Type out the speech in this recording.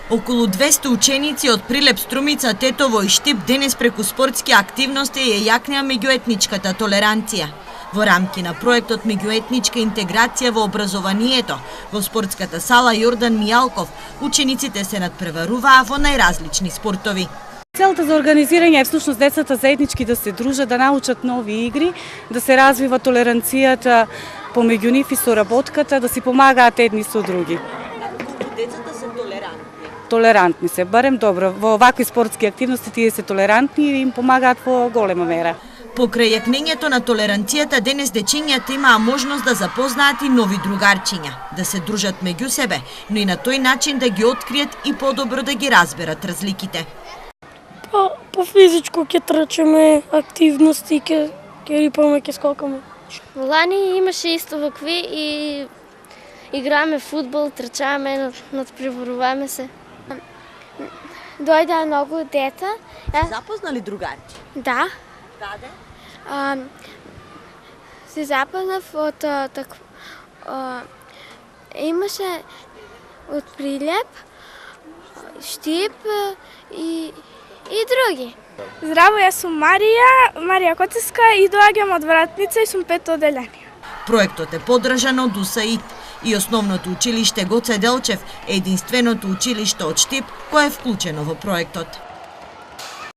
Околу 200 ученици од Прилеп, Струмица, Тетово и Штип денес преку спортски активности ја јакнеа меѓуетничката толеранција. Во рамки на проектот меѓуетничка интеграција во образованието, во спортската сала Јордан Мијалков, учениците се надпреваруваа во најразлични спортови. Целта за организирање е всушност децата заеднички да се дружат, да научат нови игри, да се развива толеранцијата помеѓу нив и соработката, да си помагаат едни со други. Децата се толерантни. Толерантни се, барем добро. Во овакви спортски активности тие се толерантни и им помагаат во голема мера. Покрај јакнењето на толеранцијата, денес дечињата имаа можност да запознаат и нови другарчиња, да се дружат меѓу себе, но и на тој начин да ги откријат и подобро да ги разберат разликите. По физичко ќе трчаме, активности, ќе рипаме, ќе скокаме. Лани имаше исто вакви и играме фудбал, трчаме, надпреваруваме се. Дојдаа многу дета. Запознали другарчи? Да. Каде? Се запознав од имаше од Прилеп, Штип и други. Здраво, јас сум Марија Коцеска и доаѓам од Вратница и сум 5 оделение. Проектот е поддржан од УСАИД и основното училиште Гоце Делчев е единственото училиште од Штип кое е вклучено во проектот.